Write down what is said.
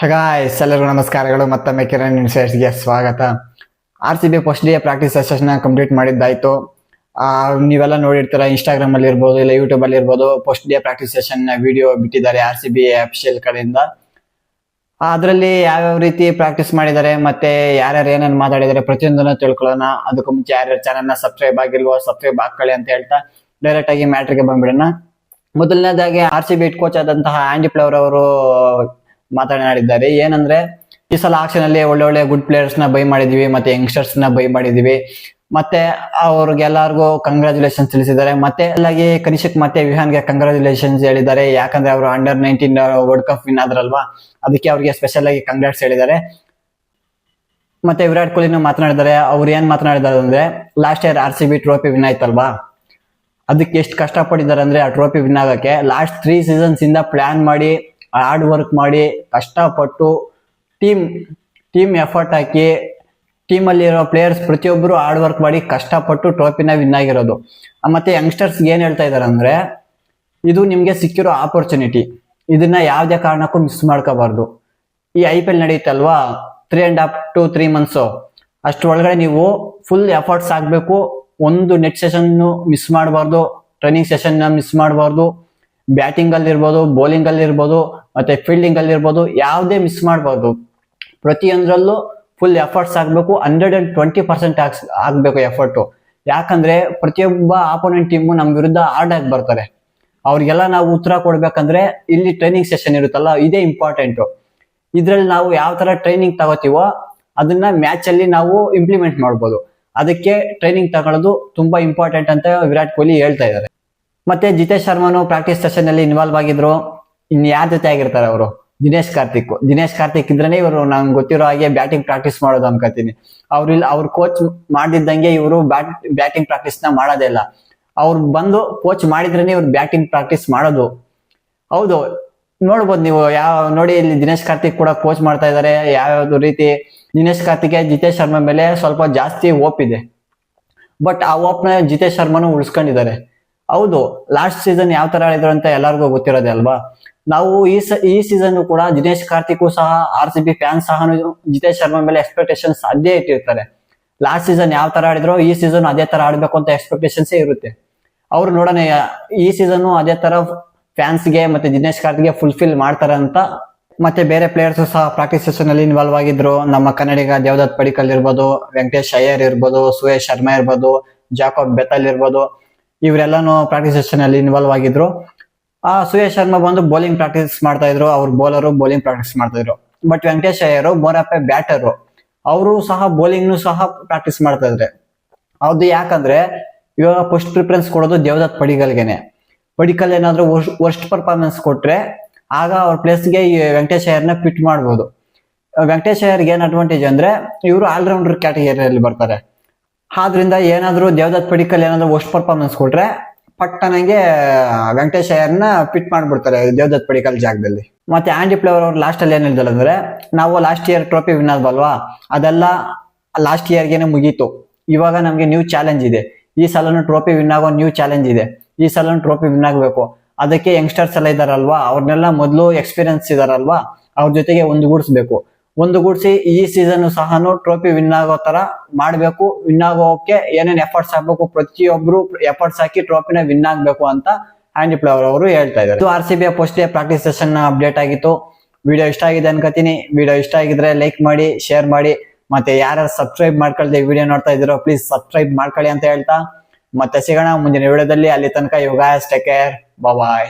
Guys ಎಲ್ಲರಿಗೂ ನಮಸ್ಕಾರಗಳು. ಮತ್ತೊಮ್ಮೆ ಕಿರಣ್ ಇನ್ಸೈಟ್ಸ್ಗೆ ಸ್ವಾಗತ. RCB first day practice session complete ಮಾಡಿದ್ದಾಯ್ತು. ನೀವೆಲ್ಲ ನೋಡಿರ್ತೀರ, ಇನ್ಸ್ಟಾಗ್ರಾಮ್ ಅಲ್ಲಿ ಇರ್ಬೋದು, ಇಲ್ಲ ಯೂಟ್ಯೂಬ್ ಅಲ್ಲಿ ಇರ್ಬೋದು, first day practice session video ಬಿಟ್ಟಿದ್ದಾರೆ RCB ಅಫಿಷಿಯಲ್ ಕಡೆಯಿಂದ. ಅದರಲ್ಲಿ ಯಾವ್ಯಾವ ರೀತಿ ಪ್ರಾಕ್ಟೀಸ್ ಮಾಡಿದ್ದಾರೆ, ಮತ್ತೆ ಯಾರ್ಯಾರು ಏನೇನು ಮಾತಾಡಿದ್ದಾರೆ ಪ್ರತಿಯೊಂದನ್ನು ತಿಳ್ಕೊಳ್ಳೋಣ. ಅದಕ್ಕೂ ಮುಂಚೆ ಯಾರ್ಯಾರು ಚಾನಲ್ನ ಸಬ್ಸ್ಕ್ರೈಬ್ ಆಗಿಲ್ವೋ ಸಬ್ಸ್ಕ್ರೈಬ್ ಹಾಕೊಳ್ಳಿ ಅಂತ ಹೇಳ್ತಾ ಡೈರೆಕ್ಟ್ ಆಗಿ ಮ್ಯಾಟ್ರಿಗೆ ಬಂದ್ಬಿಡೋಣ. ಮೊದಲನೇದಾಗಿ RCB ಹೆಡ್ ಕೋಚ್ ಆದಂತಹ ಆಂಡಿ ಫ್ಲವರ್ ಅವರು ಮಾತನಾಡಿದ್ದಾರೆ. ಏನಂದ್ರೆ, ಈ ಸಲ ಆಕ್ಷನ್ ಅಲ್ಲಿ ಒಳ್ಳೆ ಗುಡ್ ಪ್ಲೇಯರ್ಸ್ ನ ಬೈ ಮಾಡಿದೀವಿ, ಮತ್ತೆ ಯಂಗ್ಸ್ಟರ್ಸ್ ನ ಬೈ ಮಾಡಿದೀವಿ, ಮತ್ತೆ ಅವ್ರಿಗೆಲ್ಲರಿಗೂ ಕಂಗ್ರಾಚುಲೇಷನ್ಸ್ ತಿಳಿಸಿದ್ದಾರೆ. ಮತ್ತೆ ಅಲ್ಲಾಗಿ ಕನಿಷ್ಕ್ ಮತ್ತೆ ವಿಹಾನ್ಗೆ ಕಂಗ್ರಾಚುಲೇಷನ್ಸ್ ಹೇಳಿದ್ದಾರೆ. ಯಾಕಂದ್ರೆ ಅವರು ಅಂಡರ್-19 ವರ್ಲ್ಡ್ ಕಪ್ ವಿನ್ ಆದ್ರಲ್ವಾ, ಅದಕ್ಕೆ ಅವ್ರಿಗೆ ಸ್ಪೆಷಲ್ ಆಗಿ ಕಂಗ್ರಾಟ್ಸ್ ಹೇಳಿದ್ದಾರೆ. ಮತ್ತೆ ವಿರಾಟ್ ಕೊಹ್ಲಿನೂ ಮಾತನಾಡಿದ್ದಾರೆ. ಅವ್ರು ಏನ್ ಮಾತನಾಡಿದ್ದಾರೆ ಅಂದ್ರೆ, last year RCB trophy win ಆಯ್ತಲ್ವಾ, ಅದಕ್ಕೆ ಎಷ್ಟು ಕಷ್ಟಪಟ್ಟಿದ್ದಾರೆ ಅಂದ್ರೆ ಆ ಟ್ರೋಫಿ ವಿನ್ ಆಗಕ್ಕೆ ಲಾಸ್ಟ್ 3 ಸೀಸನ್ಸ್ ಇಂದ ಪ್ಲಾನ್ ಮಾಡಿ, ಹಾರ್ಡ್ ವರ್ಕ್ ಮಾಡಿ, ಕಷ್ಟಪಟ್ಟು ಟೀಮ್ ಎಫರ್ಟ್ ಹಾಕಿ, ಟೀಮ್ ಅಲ್ಲಿ ಇರೋ ಪ್ಲೇಯರ್ಸ್ ಪ್ರತಿಯೊಬ್ಬರು ಹಾರ್ಡ್ ವರ್ಕ್ ಮಾಡಿ ಕಷ್ಟಪಟ್ಟು ಟ್ರೋಫಿನ ವಿನ್ ಆಗಿರೋದು. ಮತ್ತೆ ಯಂಗ್ಸ್ಟರ್ಸ್ ಏನ್ ಹೇಳ್ತಾ ಇದಾರೆ ಅಂದ್ರೆ, ಇದು ನಿಮ್ಗೆ ಸಿಕ್ಕಿರೋ ಆಪರ್ಚುನಿಟಿ, ಇದನ್ನ ಯಾವ್ದೇ ಕಾರಣಕ್ಕೂ ಮಿಸ್ ಮಾಡ್ಕೋಬಾರ್ದು. ಈ IPL ನಡೆಯುತ್ತಲ್ವಾ, 3.5 to 3 months, ಅಷ್ಟ್ರೊಳಗಡೆ ನೀವು ಫುಲ್ ಎಫರ್ಟ್ಸ್ ಆಗ್ಬೇಕು. ಒಂದು ನೆಟ್ ಸೆಷನ್ ಮಿಸ್ ಮಾಡಬಾರ್ದು, ಟ್ರೈನಿಂಗ್ ಸೆಷನ್ ಮಿಸ್ ಮಾಡಬಾರ್ದು, ಬ್ಯಾಟಿಂಗ್ ಅಲ್ಲಿ ಇರ್ಬೋದು, ಬೌಲಿಂಗ್ ಅಲ್ಲಿ ಇರ್ಬೋದು, ಮತ್ತೆ ಫೀಲ್ಡಿಂಗ್ ಅಲ್ಲಿ ಇರ್ಬೋದು, ಯಾವುದೇ ಮಿಸ್ ಮಾಡಬಾರ್ದು. ಪ್ರತಿಯೊಂದರಲ್ಲೂ ಫುಲ್ ಎಫರ್ಟ್ಸ್ ಆಗ್ಬೇಕು. 120% ಆಗ್ಬೇಕು ಎಫರ್ಟ್. ಯಾಕಂದ್ರೆ ಪ್ರತಿಯೊಬ್ಬ ಆಪೋನೆಂಟ್ ಟೀಮು ನಮ್ ವಿರುದ್ಧ ಹಾರ್ಡ್ ಆಗಿ ಬರ್ತಾರೆ. ಅವ್ರಿಗೆಲ್ಲ ನಾವು ಉತ್ತರ ಕೊಡ್ಬೇಕಂದ್ರೆ ಇಲ್ಲಿ ಟ್ರೈನಿಂಗ್ ಸೆಷನ್ ಇರುತ್ತಲ್ಲ, ಇದೇ ಇಂಪಾರ್ಟೆಂಟ್. ಇದ್ರಲ್ಲಿ ನಾವು ಯಾವ ತರ ಟ್ರೈನಿಂಗ್ ತಗೋತೀವೋ ಅದನ್ನ ಮ್ಯಾಚ್ ಅಲ್ಲಿ ನಾವು ಇಂಪ್ಲಿಮೆಂಟ್ ಮಾಡ್ಬೋದು. ಅದಕ್ಕೆ ಟ್ರೈನಿಂಗ್ ತಗೊಳ್ಳೋದು ತುಂಬಾ ಇಂಪಾರ್ಟೆಂಟ್ ಅಂತ ವಿರಾಟ್ ಕೊಹ್ಲಿ ಹೇಳ್ತಾ ಇದ್ದಾರೆ. ಮತ್ತೆ ಜಿತೇಶ್ ಶರ್ಮಾನು ಪ್ರಾಕ್ಟೀಸ್ ಸೆಷನ್ ಅಲ್ಲಿ ಇನ್ವಾಲ್ವ್ ಆಗಿದ್ರು. ಇನ್ ಯಾರ ಜೊತೆ ಆಗಿರ್ತಾರೆ ಅವರು? ದಿನೇಶ್ ಕಾರ್ತಿಕ್ ಇದ್ರೇನೆ ಇವರು ನಂಗೆ ಗೊತ್ತಿರೋ ಹಾಗೆ ಬ್ಯಾಟಿಂಗ್ ಪ್ರಾಕ್ಟೀಸ್ ಮಾಡೋದು ಅನ್ಕೋತೀನಿ. ಅವ್ರ ಕೋಚ್ ಮಾಡಿದ್ದಂಗೆ ಇವರು ಬ್ಯಾಟಿಂಗ್ ಪ್ರಾಕ್ಟೀಸ್ ನ ಮಾಡೋದೇ ಇಲ್ಲ. ಅವ್ರು ಬಂದು ಕೋಚ್ ಮಾಡಿದ್ರೇನೆ ಇವ್ರು ಬ್ಯಾಟಿಂಗ್ ಪ್ರಾಕ್ಟೀಸ್ ಮಾಡೋದು. ಹೌದು, ನೋಡ್ಬೋದು ನೀವು. ನೋಡಿ, ಇಲ್ಲಿ ದಿನೇಶ್ ಕಾರ್ತಿಕ್ ಕೂಡ ಕೋಚ್ ಮಾಡ್ತಾ ಇದ್ದಾರೆ. ಯಾವ್ಯಾವ್ದು ರೀತಿ ದಿನೇಶ್ ಕಾರ್ತಿಕ್ ಜಿತೇಶ್ ಶರ್ಮಾ ಮೇಲೆ ಸ್ವಲ್ಪ ಜಾಸ್ತಿ ಹೋಪ್ ಇದೆ. ಬಟ್ ಆ ಹೋಪ್ ನ ಜಿತೇಶ್ ಶರ್ಮಾನು ಉಳಿಸ್ಕೊಂಡಿದ್ದಾರೆ. ಹೌದು, ಲಾಸ್ಟ್ ಸೀಸನ್ ಯಾವ ತರ ಆಡಿದ್ರು ಅಂತ ಎಲ್ಲರಿಗೂ ಗೊತ್ತಿರೋದೇ ಅಲ್ವಾ. ನಾವು ಈ ಸೀಸನ್ ಕೂಡ ದಿನೇಶ್ ಕಾರ್ತಿಕ್ ಸಹ, RCB ಫ್ಯಾನ್ಸ್ ಸಹ ಜಿತೇಶ್ ಶರ್ಮಾ ಮೇಲೆ ಎಕ್ಸ್ಪೆಕ್ಟೇಷನ್ಸ್ ಅದೇ ಇಟ್ಟಿರ್ತಾರೆ. ಲಾಸ್ಟ್ ಸೀಸನ್ ಯಾವ ತರ ಆಡಿದ್ರು ಈ ಸೀಸನ್ ಅದೇ ತರ ಆಡ್ಬೇಕು ಅಂತ ಎಕ್ಸ್ಪೆಕ್ಟೇಷನ್ಸ್ ಇರುತ್ತೆ. ಅವ್ರು ನೋಡೋಣ ಈ ಸೀಸನ್ ಅದೇ ತರ ಫ್ಯಾನ್ಸ್ಗೆ ಮತ್ತೆ ದಿನೇಶ್ ಕಾರ್ತಿಕ್ಗೆ ಫುಲ್ಫಿಲ್ ಮಾಡ್ತಾರೆ ಅಂತ. ಮತ್ತೆ ಬೇರೆ ಪ್ಲೇಯರ್ಸ್ ಸಹ ಪ್ರಾಕ್ಟೀಸ್ ಸೆಷನ್ ಅಲ್ಲಿ ಇನ್ವಾಲ್ವ್ ಆಗಿದ್ರು. ನಮ್ಮ ಕನ್ನಡಿಗ ದೇವದತ್ ಪಡಿಕ್ಕಲ್ ಇರ್ಬೋದು, ವೆಂಕಟೇಶ್ ಅಯ್ಯರ್ ಇರ್ಬೋದು, ಸುಯೇಶ್ ಶರ್ಮಾ ಇರ್ಬೋದು, ಜಾಕೋಬ್ ಬೆತಲ್ ಇರ್ಬೋದು, ಇವರೆಲ್ಲಾನು ಪ್ರಾಕ್ಟೀಸ್ ಸೆಷನ್ ಅಲ್ಲಿ ಇನ್ವಾಲ್ವ್ ಆಗಿದ್ರು. ಸುಯೇಶ್ ಶರ್ಮಾ ಬಂದು ಬೌಲಿಂಗ್ ಪ್ರಾಕ್ಟೀಸ್ ಮಾಡ್ತಾ ಇದ್ರು. ಅವ್ರ ಬೌಲರು ಬೌಲಿಂಗ್ ಪ್ರಾಕ್ಟೀಸ್ ಮಾಡ್ತಾ ಇದ್ರು. ಬಟ್ ವೆಂಕಟೇಶ್ ಅಯ್ಯರ್ ಮೋರಪ್ಪ ಬ್ಯಾಟರು, ಅವರು ಸಹ ಬೌಲಿಂಗ್ ಸಹ ಪ್ರಾಕ್ಟೀಸ್ ಮಾಡ್ತಾ ಇದ್ರೆ. ಹೌದು, ಯಾಕಂದ್ರೆ ಇವಾಗ ಫಸ್ಟ್ ಪ್ರಿಫರೆನ್ಸ್ ಕೊಡೋದು ದೇವದತ್ ಪಡಿಕ್ಕಲ್ ಏನಾದ್ರು ವರ್ಸ್ಟ್ ಪರ್ಫಾರ್ಮೆನ್ಸ್ ಕೊಟ್ರೆ ಆಗ ಅವ್ರ ಪ್ಲೇಸ್ಗೆ ಈ ವೆಂಕಟೇಶ್ ಅಯ್ಯರ್ನ ಫಿಟ್ ಮಾಡ್ಬೋದು. ವೆಂಕಟೇಶ್ ಅಯ್ಯರ್ಗೆ ಏನ್ ಅಡ್ವಾಂಟೇಜ್ ಅಂದ್ರೆ ಇವರು ಆಲ್ರೌಂಡರ್ ಕ್ಯಾಟಗರಿಯಲ್ಲಿ ಬರ್ತಾರೆ. ಆದ್ರಿಂದ ಏನಾದ್ರು ದೇವದತ್ ಪಡಿಕ್ಕಲ್ ಏನಾದ್ರು ವರ್ಸ್ಟ್ ಪರ್ಫಾರ್ಮೆನ್ಸ್ ಕೊಟ್ರೆ ಪಟ್ಟನಂಗೆ ವೆಂಕಟೇಶ್ ಅಯ್ಯರ್ನ ಫಿಟ್ ಮಾಡ್ಬಿಡ್ತಾರೆ ದೇವದತ್ ಪಡಿಕ್ಕಲ್ ಜಾಗದಲ್ಲಿ. ಮತ್ತೆ ಆಂಡಿ ಫ್ಲವರ್ ಅವ್ರು ಲಾಸ್ಟ್ ಅಲ್ಲಿ ಏನ್ ಹೇಳಿದ್ರು ಅಂದ್ರೆ, ನಾವು ಲಾಸ್ಟ್ ಇಯರ್ ಟ್ರೋಫಿ ವಿನ್ ಆದ್ವಲ್ವಾ, ಅದೆಲ್ಲ ಲಾಸ್ಟ್ ಇಯರ್ಗೆನೆ ಮುಗೀತು. ಇವಾಗ ನಮ್ಗೆ ನ್ಯೂ ಚಾಲೆಂಜ್ ಇದೆ. ಈ ಸಲನು ಟ್ರೋಫಿ ವಿನ್ ಆಗೋ ನ್ಯೂ ಚಾಲೆಂಜ್ ಇದೆ. ಈ ಸಲನು ಟ್ರೋಫಿ ವಿನ್ ಆಗ್ಬೇಕು. ಅದಕ್ಕೆ ಯಂಗ್ಸ್ಟರ್ಸ್ ಎಲ್ಲ ಇದಾರಲ್ವಾ, ಅವ್ರನ್ನೆಲ್ಲ ಮೊದಲು ಎಕ್ಸ್ಪೀರಿಯನ್ಸ್ ಇದಾರಲ್ವಾ, ಅವ್ರ ಜೊತೆಗೆ ಒಂದುಗೂಡಿಸಿ ಈ ಸೀಸನ್ ಸಹ ಟ್ರೋಫಿ ವಿನ್ ಆಗೋ ತರ ಮಾಡ್ಬೇಕು. ವಿನ್ ಆಗೋಕೆ ಏನೇನ್ ಎಫರ್ಟ್ಸ್ ಹಾಕ್ಬೇಕು, ಪ್ರತಿಯೊಬ್ರು ಎಫರ್ಟ್ಸ್ ಹಾಕಿ ಟ್ರೋಫಿನ ವಿನ್ ಆಗ್ಬೇಕು ಅಂತ ಆಂಡಿ ಫ್ಲವರ್ ಅವರು ಹೇಳ್ತಾ ಇದ್ದಾರೆ. RCB first day practice session update ಆಗಿತ್ತು. ವಿಡಿಯೋ ಇಷ್ಟ ಆಗಿದೆ ಅನ್ಕೋತೀನಿ. ವಿಡಿಯೋ ಇಷ್ಟ ಆಗಿದ್ರೆ ಲೈಕ್ ಮಾಡಿ, ಶೇರ್ ಮಾಡಿ, ಮತ್ತೆ ಯಾರು ಸಬ್ಸ್ಕ್ರೈಬ್ ಮಾಡ್ಕೊಳ್ದೆ ವಿಡಿಯೋ ನೋಡ್ತಾ ಇದ್ದೀರೋ ಪ್ಲೀಸ್ ಸಬ್ಸ್ಕ್ರೈಬ್ ಮಾಡ್ಕೊಳ್ಳಿ ಅಂತ ಹೇಳ್ತಾ ಮತ್ತೆ ಸಿಗೋಣ ಮುಂದಿನ ವಿಡಿಯೋದಲ್ಲಿ. ಅಲ್ಲಿ ತನಕ you guys take care, bye.